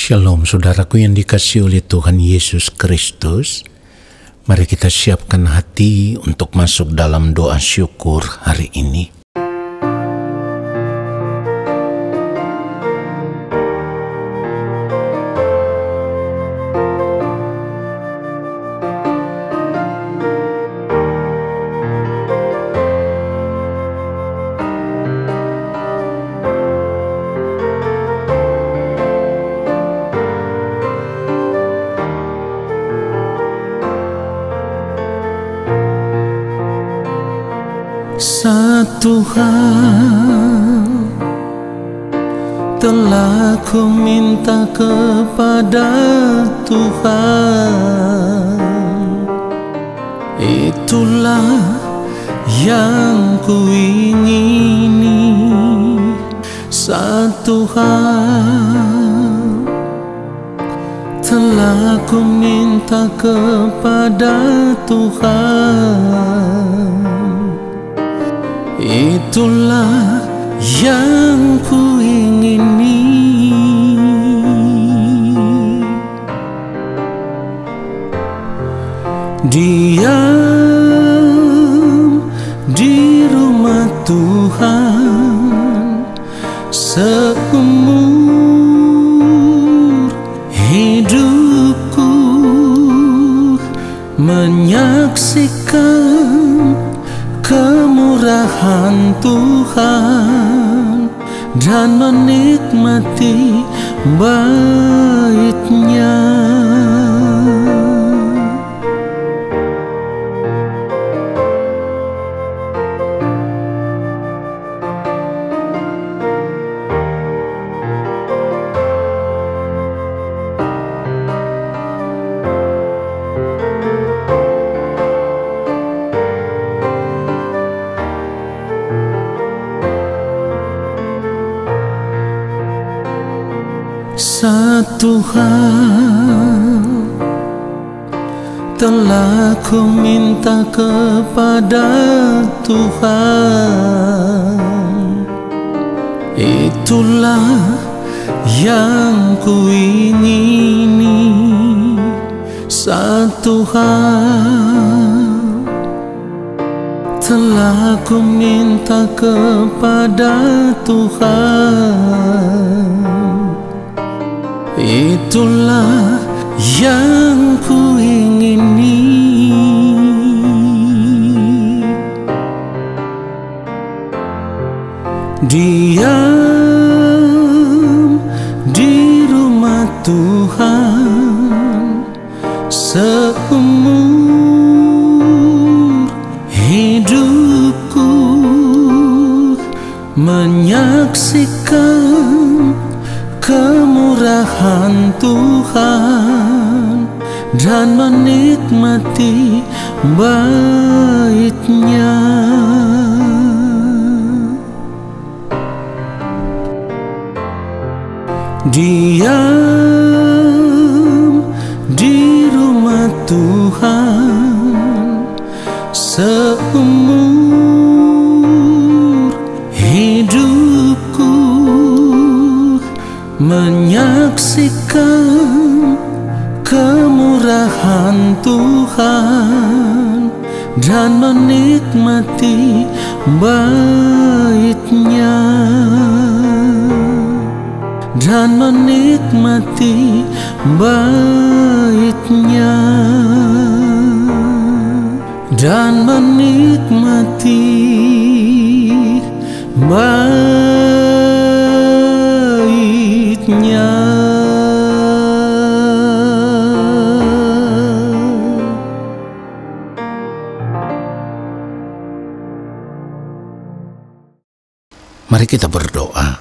Shalom saudaraku yang dikasihi oleh Tuhan Yesus Kristus. Mari kita siapkan hati untuk masuk dalam doa syukur hari ini. Satu hal telah ku minta kepada Tuhan, itulah yang ku ingini. Satu hal telah ku minta kepada Tuhan, itulah yang ku ingini. Diam di rumah Tuhan seumur hidupku, menyaksikan kemurahan Tuhan dan menikmati bait-Nya. Satu hal telah ku minta kepada Tuhan, itulah yang ku ingini. Satu hal telah ku minta kepada Tuhan, itulah yang ku ingini. Diam di rumah Tuhan seumur hidupku, menyaksikan kemurahan Tuhan dan menikmati bait-Nya. Diam di rumah Tuhan seumur hidupku, menyaksikan kemurahan Tuhan dan menikmati bait-Nya, dan menikmati bait-Nya, dan menikmati bait-Nya. Mari kita berdoa.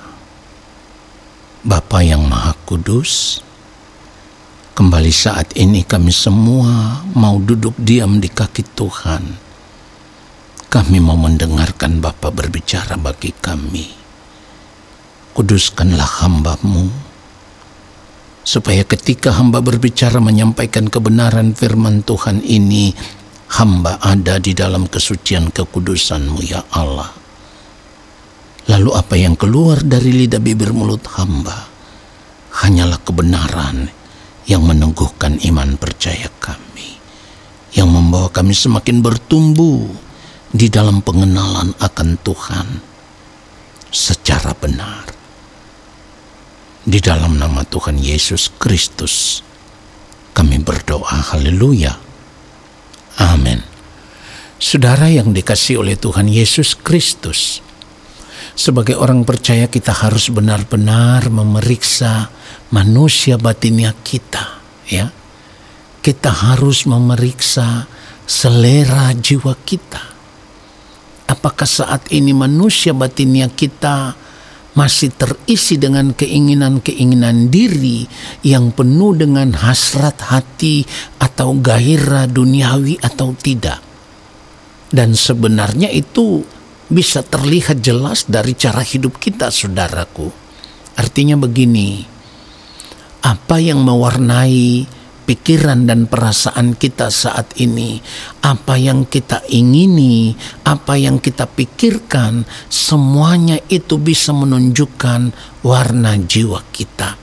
Bapa yang Maha Kudus, kembali saat ini kami semua mau duduk diam di kaki Tuhan. Kami mau mendengarkan Bapa berbicara bagi kami. Kuduskanlah hamba-Mu, supaya ketika hamba berbicara menyampaikan kebenaran firman Tuhan ini, hamba ada di dalam kesucian kekudusan-Mu ya Allah. Lalu apa yang keluar dari lidah bibir mulut hamba hanyalah kebenaran yang meneguhkan iman percaya kami, yang membawa kami semakin bertumbuh di dalam pengenalan akan Tuhan secara benar. Di dalam nama Tuhan Yesus Kristus kami berdoa, haleluya, amin. Saudara yang dikasihi oleh Tuhan Yesus Kristus, sebagai orang percaya kita harus benar-benar memeriksa manusia batinia kita, ya. Kita harus memeriksa selera jiwa kita. Apakah saat ini manusia batinia kita masih terisi dengan keinginan-keinginan diri yang penuh dengan hasrat hati atau gairah duniawi atau tidak? Dan sebenarnya itu bisa terlihat jelas dari cara hidup kita, saudaraku. Artinya begini, apa yang mewarnai pikiran dan perasaan kita saat ini, apa yang kita ingini, apa yang kita pikirkan, semuanya itu bisa menunjukkan warna jiwa kita.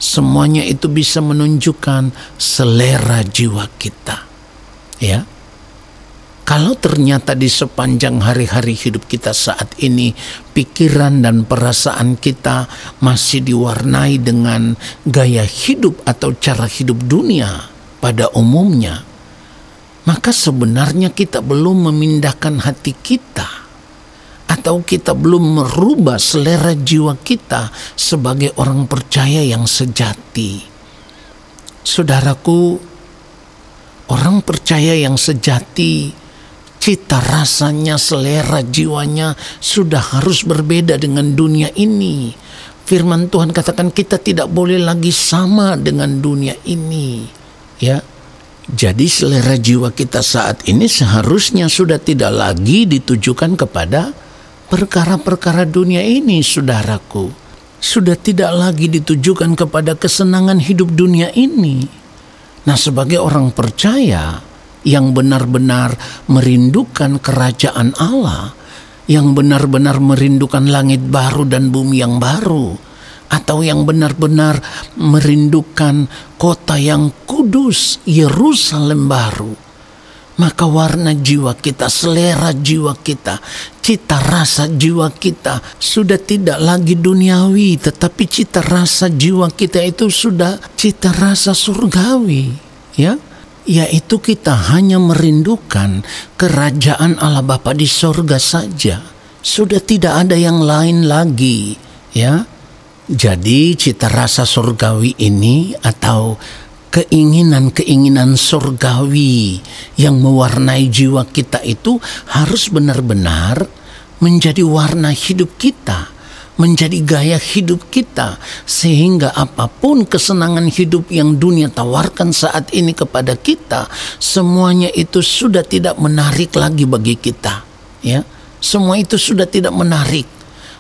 Semuanya itu bisa menunjukkan selera jiwa kita. Ya. Kalau ternyata di sepanjang hari-hari hidup kita saat ini, pikiran dan perasaan kita masih diwarnai dengan gaya hidup atau cara hidup dunia pada umumnya, maka sebenarnya kita belum memindahkan hati kita, atau kita belum merubah selera jiwa kita sebagai orang percaya yang sejati. Saudaraku, orang percaya yang sejati, cita rasanya, selera jiwanya sudah harus berbeda dengan dunia ini. Firman Tuhan katakan kita tidak boleh lagi sama dengan dunia ini. Ya, jadi selera jiwa kita saat ini seharusnya sudah tidak lagi ditujukan kepada perkara-perkara dunia ini, saudaraku. Sudah tidak lagi ditujukan kepada kesenangan hidup dunia ini. Nah, sebagai orang percaya yang benar-benar merindukan kerajaan Allah, yang benar-benar merindukan langit baru dan bumi yang baru, atau yang benar-benar merindukan kota yang kudus, Yerusalem baru, maka warna jiwa kita, selera jiwa kita, cita rasa jiwa kita sudah tidak lagi duniawi, tetapi cita rasa jiwa kita itu sudah cita rasa surgawi, ya. Yaitu kita hanya merindukan kerajaan Allah Bapa di sorga saja. Sudah tidak ada yang lain lagi, ya. Jadi cita rasa surgawi ini atau keinginan-keinginan surgawi yang mewarnai jiwa kita itu harus benar-benar menjadi warna hidup kita, menjadi gaya hidup kita, sehingga apapun kesenangan hidup yang dunia tawarkan saat ini kepada kita, semuanya itu sudah tidak menarik lagi bagi kita, ya. Semua itu sudah tidak menarik,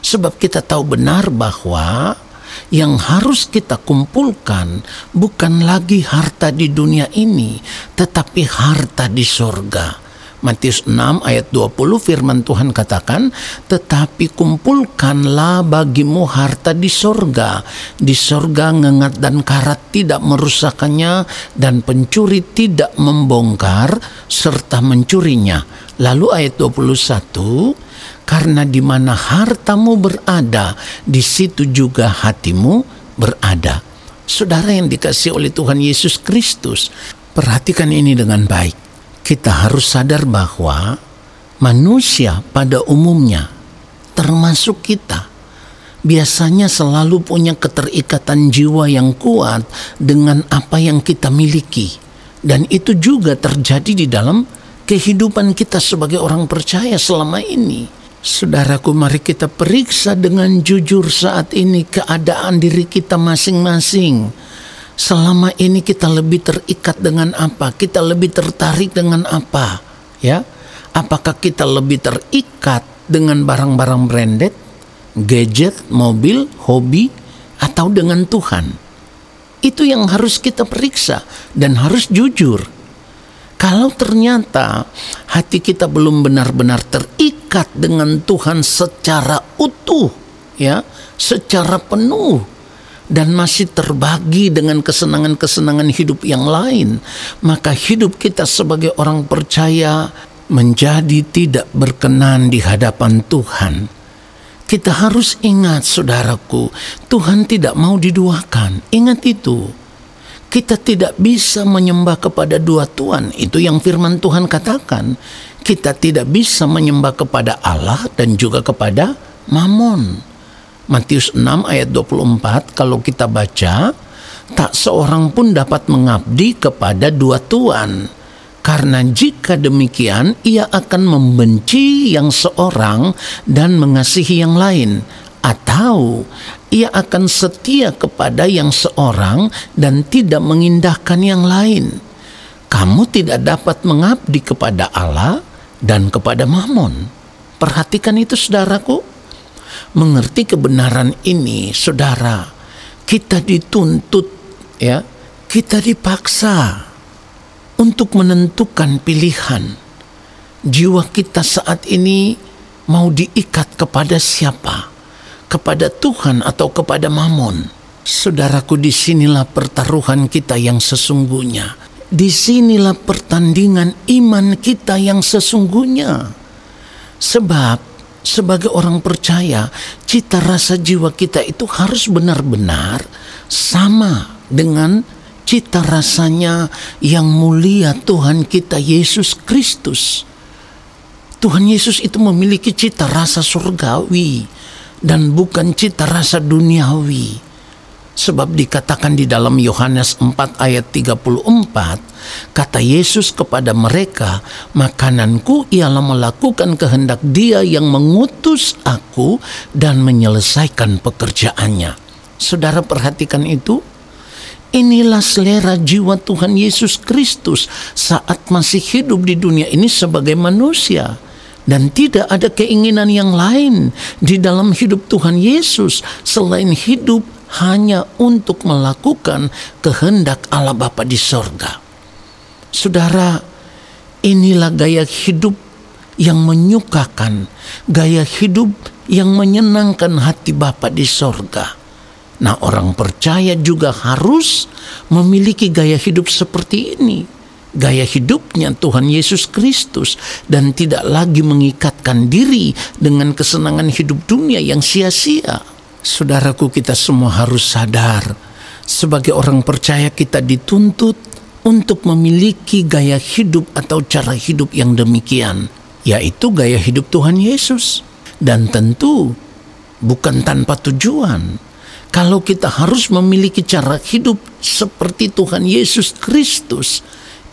sebab kita tahu benar bahwa yang harus kita kumpulkan bukan lagi harta di dunia ini, tetapi harta di sorga. Matius 6 ayat 20 firman Tuhan katakan, tetapi kumpulkanlah bagimu harta di sorga. Di sorga ngengat dan karat tidak merusakannya, dan pencuri tidak membongkar serta mencurinya. Lalu ayat 21, karena di mana hartamu berada, di situ juga hatimu berada. Saudara yang dikasihi oleh Tuhan Yesus Kristus, perhatikan ini dengan baik. Kita harus sadar bahwa manusia pada umumnya, termasuk kita, biasanya selalu punya keterikatan jiwa yang kuat dengan apa yang kita miliki. Dan itu juga terjadi di dalam kehidupan kita sebagai orang percaya selama ini. Saudaraku, mari kita periksa dengan jujur saat ini keadaan diri kita masing-masing. Selama ini kita lebih terikat dengan apa? Kita lebih tertarik dengan apa? Ya, apakah kita lebih terikat dengan barang-barang branded, gadget, mobil, hobi, atau dengan Tuhan? Itu yang harus kita periksa dan harus jujur. Kalau ternyata hati kita belum benar-benar terikat dengan Tuhan secara utuh, ya, secara penuh, dan masih terbagi dengan kesenangan-kesenangan hidup yang lain, maka hidup kita sebagai orang percaya menjadi tidak berkenan di hadapan Tuhan. Kita harus ingat, saudaraku, Tuhan tidak mau diduakan. Ingat itu. Kita tidak bisa menyembah kepada dua Tuhan. Itu yang firman Tuhan katakan. Kita tidak bisa menyembah kepada Allah dan juga kepada Mamon. Matius 6 ayat 24 kalau kita baca, tak seorang pun dapat mengabdi kepada dua Tuhan. Karena jika demikian, ia akan membenci yang seorang dan mengasihi yang lain. Atau ia akan setia kepada yang seorang dan tidak mengindahkan yang lain. Kamu tidak dapat mengabdi kepada Allah dan kepada Mamon. Perhatikan itu, saudaraku. Mengerti kebenaran ini, saudara, kita dituntut, ya, kita dipaksa untuk menentukan pilihan. Jiwa kita saat ini mau diikat kepada siapa? Kepada Tuhan atau kepada Mamon? Saudaraku, disinilah pertaruhan kita yang sesungguhnya. Disinilah pertandingan iman kita yang sesungguhnya. Sebab sebagai orang percaya, cita rasa jiwa kita itu harus benar-benar sama dengan cita rasanya yang mulia Tuhan kita Yesus Kristus. Tuhan Yesus itu memiliki cita rasa surgawi dan bukan cita rasa duniawi. Sebab dikatakan di dalam Yohanes 4 ayat 34, kata Yesus kepada mereka, makananku ialah melakukan kehendak Dia yang mengutus aku dan menyelesaikan pekerjaannya. Saudara, perhatikan itu. Inilah selera jiwa Tuhan Yesus Kristus saat masih hidup di dunia ini sebagai manusia. Dan tidak ada keinginan yang lain di dalam hidup Tuhan Yesus selain hidup hanya untuk melakukan kehendak Allah Bapa di sorga. Saudara, inilah gaya hidup yang menyukakan, gaya hidup yang menyenangkan hati Bapa di sorga. Nah, orang percaya juga harus memiliki gaya hidup seperti ini. Gaya hidupnya Tuhan Yesus Kristus, dan tidak lagi mengikatkan diri dengan kesenangan hidup dunia yang sia-sia. Saudaraku, kita semua harus sadar, sebagai orang percaya kita dituntut untuk memiliki gaya hidup atau cara hidup yang demikian, yaitu gaya hidup Tuhan Yesus. Dan tentu bukan tanpa tujuan. Kalau kita harus memiliki cara hidup seperti Tuhan Yesus Kristus,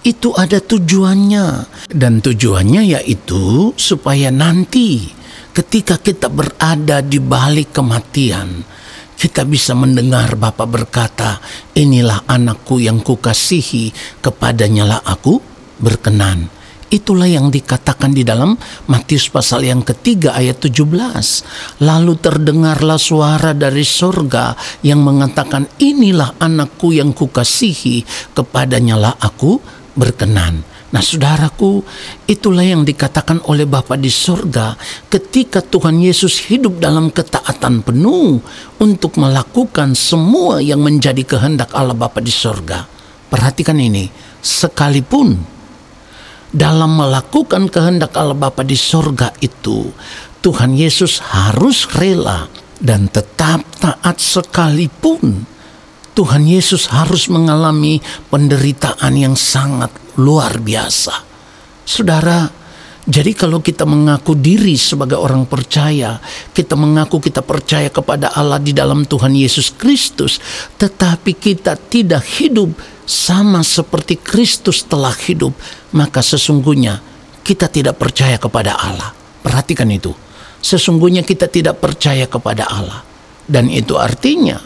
itu ada tujuannya. Dan tujuannya yaitu supaya nanti ketika kita berada di balik kematian, kita bisa mendengar Bapa berkata, inilah anakku yang kukasihi, kepadanya lah aku berkenan. Itulah yang dikatakan di dalam Matius pasal yang ketiga ayat 17. Lalu terdengarlah suara dari sorga yang mengatakan, inilah anakku yang kukasihi, kepadanya lah aku berkenan. Nah, saudaraku, itulah yang dikatakan oleh Bapa di sorga ketika Tuhan Yesus hidup dalam ketaatan penuh untuk melakukan semua yang menjadi kehendak Allah Bapa di sorga. Perhatikan ini, sekalipun dalam melakukan kehendak Allah Bapa di sorga itu, Tuhan Yesus harus rela dan tetap taat sekalipun. Tuhan Yesus harus mengalami penderitaan yang sangat luar biasa. Saudara, jadi kalau kita mengaku diri sebagai orang percaya, kita mengaku kita percaya kepada Allah di dalam Tuhan Yesus Kristus, tetapi kita tidak hidup sama seperti Kristus telah hidup, maka sesungguhnya kita tidak percaya kepada Allah. Perhatikan itu. Sesungguhnya kita tidak percaya kepada Allah. Dan itu artinya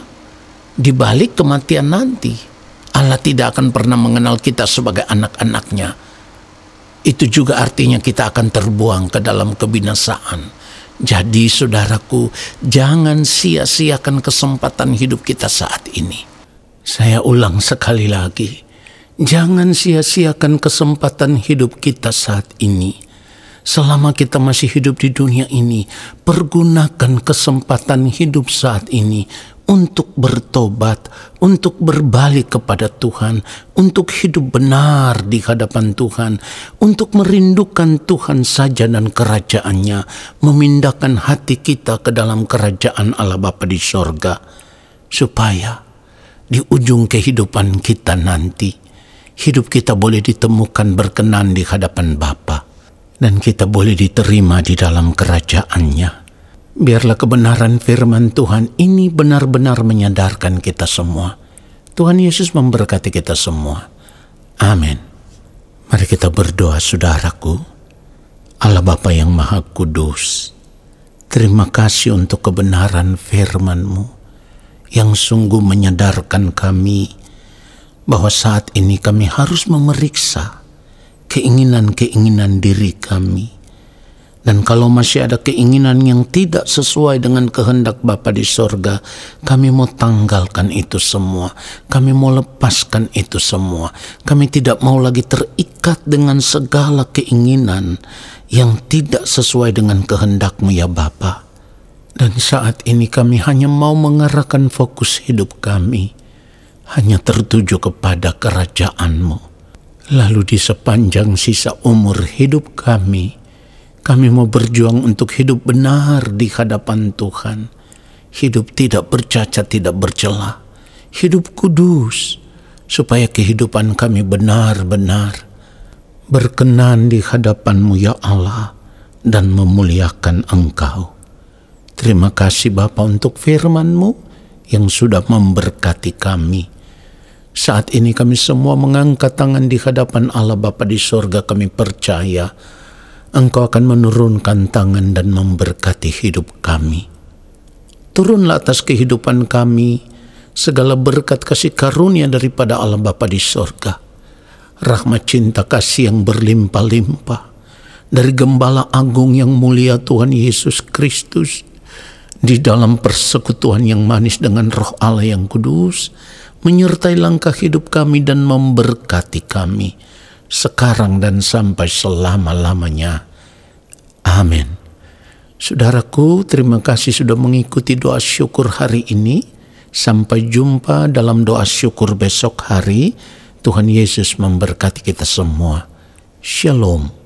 di balik kematian nanti, Allah tidak akan pernah mengenal kita sebagai anak-anaknya. Itu juga artinya kita akan terbuang ke dalam kebinasaan. Jadi saudaraku, jangan sia-siakan kesempatan hidup kita saat ini. Saya ulang sekali lagi, jangan sia-siakan kesempatan hidup kita saat ini. Selama kita masih hidup di dunia ini, pergunakan kesempatan hidup saat ini untuk bertobat, untuk berbalik kepada Tuhan, untuk hidup benar di hadapan Tuhan, untuk merindukan Tuhan saja dan kerajaan-Nya, memindahkan hati kita ke dalam kerajaan Allah Bapa di sorga, supaya di ujung kehidupan kita nanti, hidup kita boleh ditemukan berkenan di hadapan Bapa, dan kita boleh diterima di dalam kerajaan-Nya. Biarlah kebenaran firman Tuhan ini benar-benar menyadarkan kita semua. Tuhan Yesus memberkati kita semua. Amin. Mari kita berdoa, saudaraku. Allah Bapa yang Maha Kudus, terima kasih untuk kebenaran firman-Mu yang sungguh menyadarkan kami bahwa saat ini kami harus memeriksa keinginan-keinginan diri kami. Dan kalau masih ada keinginan yang tidak sesuai dengan kehendak Bapa di sorga, kami mau tanggalkan itu semua. Kami mau lepaskan itu semua. Kami tidak mau lagi terikat dengan segala keinginan yang tidak sesuai dengan kehendak-Mu ya Bapa. Dan saat ini kami hanya mau mengarahkan fokus hidup kami hanya tertuju kepada kerajaan-Mu. Lalu di sepanjang sisa umur hidup kami mau berjuang untuk hidup benar di hadapan Tuhan. Hidup tidak bercacat, tidak bercela. Hidup kudus, supaya kehidupan kami benar-benar berkenan di hadapan-Mu ya Allah, dan memuliakan Engkau. Terima kasih Bapa untuk firman-Mu yang sudah memberkati kami. Saat ini kami semua mengangkat tangan di hadapan Allah Bapa di sorga. Kami percaya Engkau akan menurunkan tangan dan memberkati hidup kami. Turunlah atas kehidupan kami segala berkat kasih karunia daripada Allah Bapa di sorga. Rahmat cinta kasih yang berlimpah-limpah dari Gembala Agung yang mulia Tuhan Yesus Kristus, di dalam persekutuan yang manis dengan Roh Allah yang kudus, menyertai langkah hidup kami dan memberkati kami sekarang dan sampai selama-lamanya. Amin. Saudaraku, terima kasih sudah mengikuti doa syukur hari ini. Sampai jumpa dalam doa syukur besok hari. Tuhan Yesus memberkati kita semua. Shalom.